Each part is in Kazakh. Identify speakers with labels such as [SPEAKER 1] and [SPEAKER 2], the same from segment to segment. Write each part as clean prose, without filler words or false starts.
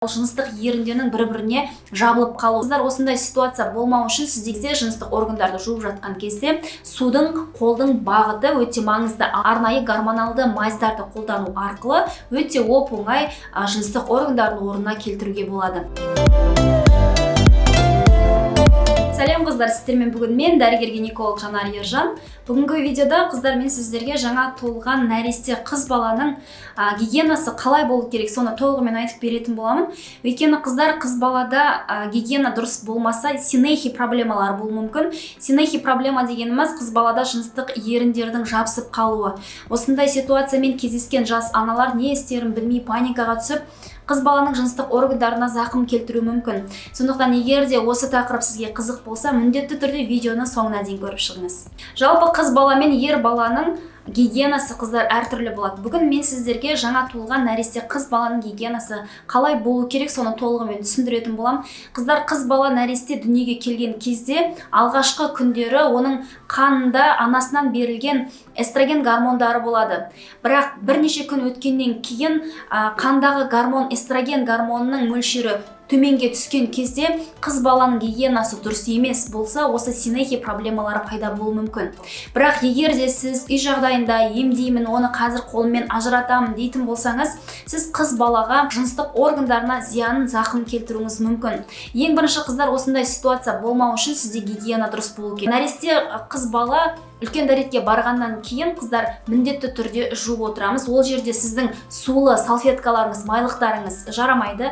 [SPEAKER 1] жыныстық еріндерінің бір-біріне жабылып қалу. Қыздар, осындай ситуация болмау үшін сіздерде жыныстық органдарды жуып жатқан кезде судың, қолдың бағыты өте маңызды. Арнайы гормоналды майздарды қолдану арқылы өте оп-оңай жыныстық органдардың орнына келтіруге болады. Сәлем қыздар, сіздермен бүгін мен дәрігер-гинеколог Жанар Ержан. Бүгінгі видеода қыздар, мен сіздерге жаңа туылған нәресте қыз баланың гигиенасы қалай болу керек, соны толығымен айтып беретін боламын. Өйткені қыздар, қыз балада гигиена дұрыс болмаса, синехи проблемалар болуы мүмкін. Синехи проблема дегеніміз қыз балада жыныстық еріндердің жабысып қалуы. Осындай ситуациямен кездескен жас аналар не істерін білмей паникаға түсіп, қыз баланың жыныстық органдарына зақым келтіруі мүмкін. Сондықтан егер де осы тақырып сізге қызық болса, міндетті түрде видеоны соңына дейін көріп шығыңыз. Жалпы қыз бала мен ер баланың гигиенасы қыздар әртүрлі болады. Бүгін мен сіздерге жаңа туылған нәресте қыз баланың гигиенасы қалай болу керек, соны толығымен түсіндіретін боламын. Қыздар, қыз бала нәресте дүниеге келген кезде алғашқы күндері оның қанында анасынан берілген эстроген гормондары болады. Бірақ бірнеше күн өткеннен кейін қандағы гормон, эстроген гормонының мөлшері төменге түскен кезде қыз баланың гигиенасы дұрыс емес болса, осы синехи проблемалары пайда болуы мүмкін. Бірақ егер де сіз үй жағдайында емдеймін, оны қазір қолыммен ажыратамын дейтін болсаңыз, сіз қыз балаға жыныстық органдарына зиянын, зақым келтіруіңіз мүмкін. Ең бірінші қыздар, осындай ситуация болмау үшін сізде гигиена дұрыс болу керек. Нәресте қыз бала үлкен дәретке барғаннан кейін қыздар міндетті түрде жуып отырамыз. Ол жерде сіздің сулы салфеткаларыңыз, майлықтарыңыз жарамайды.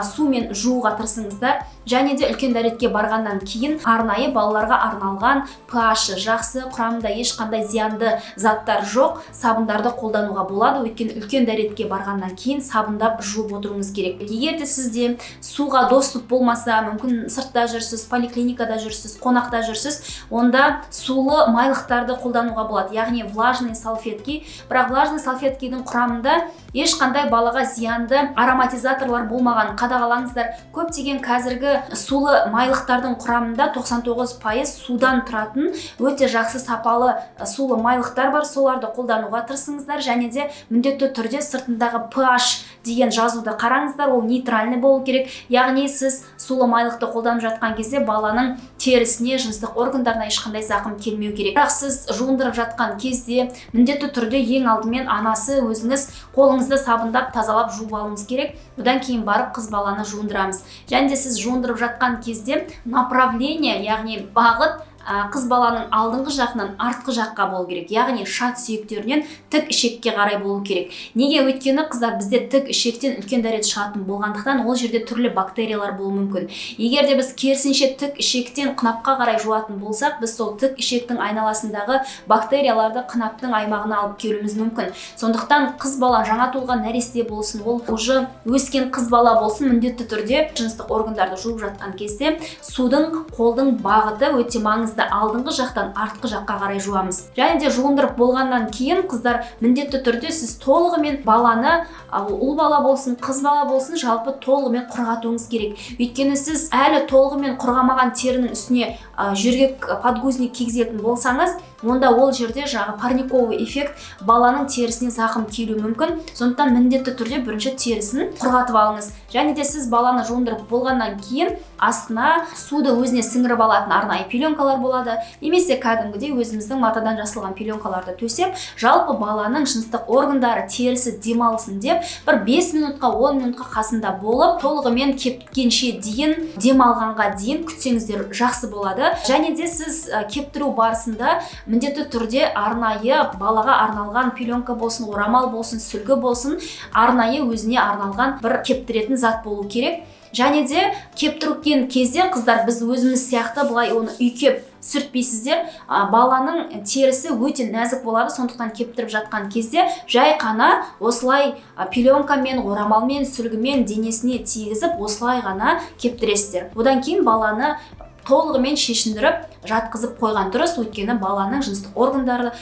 [SPEAKER 1] Сумен жууға тырысыңыздар. Және де үлкен дәретке барғаннан кейін арнайы балаларға арналған pH жақсы, құрамында ешқандай зиянды заттар жоқ сабындарды қолдануға болады. Өйткені үлкен дәретке барғаннан кейін сабындап жуып отыруыңыз керек. Егер де сізде суға доступ болмаса, мүмкін сыртта жүрсіз, поликлиникада жүрсіз, қонақта жүрсіз, онда сулы майлықтарды қолдануға болады. Яғни влажный салфетки. Бірақ влажный салфеткидің құрамында ешқандай балаға зиянды ароматизаторлар болмаған. Қадағалаңыздар, көптеген қазіргі сулы майлықтардың құрамында 99% судан тұратын өте жақсы сапалы сулы майлықтар бар. Соларды қолдануға тырысыңыздар. Және де міндетті түрде сыртындағы pH деген жазуды қараңыздар. Ол нейтральный болу керек. Яғни сіз сулы майлықты қолданып жатқан кезде баланың терісіне, жыныстық органдарына ешқандай зақым келмеу керек. Бірақ сіз жуындырып жатқан кезде міндетті түрде ең алдымен анасы, өзіңіз қолыңызды сабындап, тазалап жуып алуыңыз керек. Бұдан кейін барып қыз баланы жуындырамыз. Және де сіз жуындырып жатқан кезде направление, яғни бағыт қыз баланың алдыңғы жағынан артқы жаққа болу керек. Яғни шат сүйектерінен тік ішекке қарай болу керек. Неге? Өйткені қыздар, бізде тік ішектен үлкен дәрет шығатын болғандықтан ол жерде түрлі бактериялар болуы мүмкін. Егер де біз керісінше тік ішектен қынапқа қарай жуатын болсақ, біз сол тік ішектің айналасындағы бактерияларды қынаптың аймағына алып келуіміз мүмкін. Сондықтан қыз бала жаңа туылған нәресте болсын, ол уже өскен қыз бала болсын, міндетті түрде жыныстық органдарды жуып жатқан кезде судың, қолдың бағыты өте маңызды. Алдыңғы жақтан артқы жаққа қарай жуамыз. Және де жуындырып болғаннан кейін қыздар міндетті түрде сіз толығымен баланы, ұл бала болсын, қыз бала болсын, жалпы толығымен құрғатуыңыз керек. Өйткені сіз әлі толығымен құрғамаған терінің үстіне жөргек подгузник кигізетін болсаңыз, онда ол жерде жаңағы парниковый эффект баланың терісіне зақым келуі мүмкін. Сондықтан міндетті түрде бірінші терісін құрғатып алыңыз. Және де сіз баланы жуындырып болғаннан кейін астына суды өзіне сіңіріп алатын арнайы пеленкалар болады. Немесе кәдімгідей өзіміздің матадан жасалған пеленкаларды төсеп, жалпы баланың жыныстық органдары, терісі демалсын деп, бір 5 минутқа, 10 минутқа қасында болып, толығымен кепкенше дейін, демалғанға дейін күтсеңіздер жақсы болады. Және де сіз кептіру барысында міндетті түрде арнайы балаға арналған пеленка болсын, орамал болсын, сүлгі болсын, арнайы өзіне арналған бір кептіретін зат болу керек. Және де кептірген кезде қыздар, біз өзіміз сияқты бұлай оны үйкеп сүртпейсіздер. Баланың терісі өте нәзік болады. Сондықтан кептіріп жатқан кезде жай қана осылай пеленкамен, орамалмен, сүлгімен денесіне тигізіп, осылай ғана кептіресіздер. Одан кейін баланы толығымен шешіндіріп жатқызып қойған дұрыс. Өйткені баланың жыныстық органдары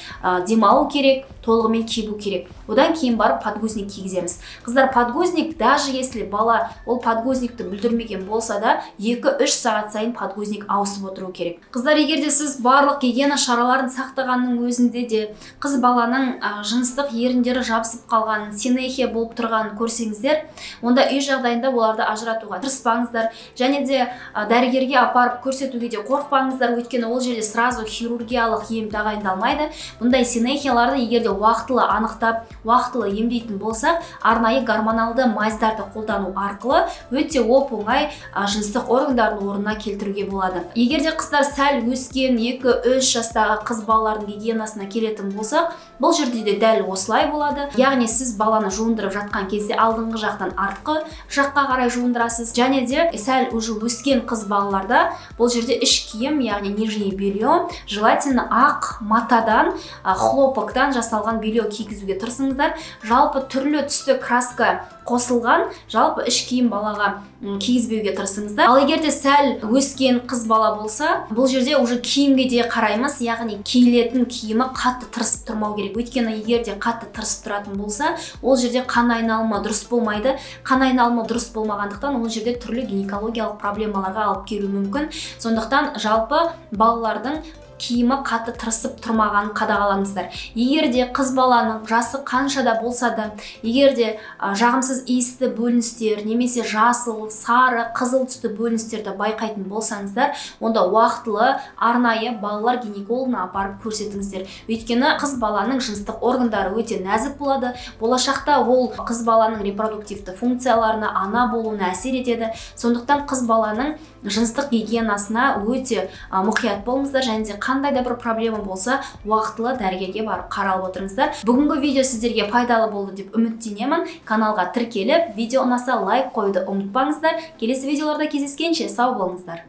[SPEAKER 1] демалу керек. толығымен кебу керек. Одан кейін барып подгузник кигіземіз. Қыздар, подгузник, даже если бала ол подгузникті бүлдірмеген болса да 2-3 сағат сайын подгузник ауысып отыру керек. Қыздар, егерде сіз барлық гигиена шараларын сақтағанның өзінде де қыз баланың жыныстық еріндері жабысып қалған, синехия болып тұрғанын көрсеңіздер, онда үй жағдайында оларды ажыратуға тырыспаңыздар, және де дәрігерге апарып көрсетуге де қорықпаңыздар, өйткені ол жерде сразу хирургиялық ем тағайындалмайды. Бұндай синехияларды егерде уақытылы анықтап, уақытылы емдейтін болсақ, арнайы гормоналды майздарды қолдану арқылы өте оп-оңай жыныстық органдардың орнына келтіруге болады. Егерде қыздар сәл өскен 2-3 жастағы қыз балалардың гигиенасына келетін болсақ, бұл жерде де дәл осылай болады. Яғни сіз баланы жуындырып жатқан кезде алдыңғы жақтан артқы жаққа қарай жуындырасыз, және де сәл уже өскен қыз балаларда бұл жерде іш киім, яғни нижний белье, желательно ақ матадан, хлопоктан жасалған белье кигізуге тырысыңыздар. Жалпы түрлі түсті краска қосылған жалпы іш киім балаға кигізбеуге тырысыңыздар. Ал егерде сәл өскен қыз бала болса, бұл жерде уже киімге де қараймыз, яғни киілетін киімі қатты тырысып тұрмау керек. Өйткені егерде қатты тырысып тұратын болса, ол жерде қан айналымы дұрыс болмайды. Қан айналымы дұрыс болмағандықтан ол жерде түрлі гинекологиялық проблемаларға алып келуі мүмкін. Сондықтан жалпы балалардың киімі қатты тырысып тұрмағанын қадағалаңыздар. Егерде қыз баланың жасы қаншада болса да, егерде жағымсыз иісті бөліністер, немесе жасыл, сары, қызыл түсті бөліністерді байқайтын болсаңыздар, онда уақытылы арнайы балалар гинекологына апарып көрсетіңіздер. Өйткені қыз баланың жыныстық органдары өте нәзік болады. Болашақта ол қыз баланың репродуктивті функцияларына, ана болуына әсер етеді. Сондықтан қыз баланың жыныстық гигиенасына өте мұқият болыңыздар, және де қандай да бір проблема болса, уақытылы дәрігерге барып қаралып отырыңыздар. Бүгінгі видео сіздерге пайдалы болды деп үміттенемін. Каналға тіркеліп, видео ұнаса лайк қоюды ұмытпаңыздар. Келесі видеоларда кездескенше сау болыңыздар.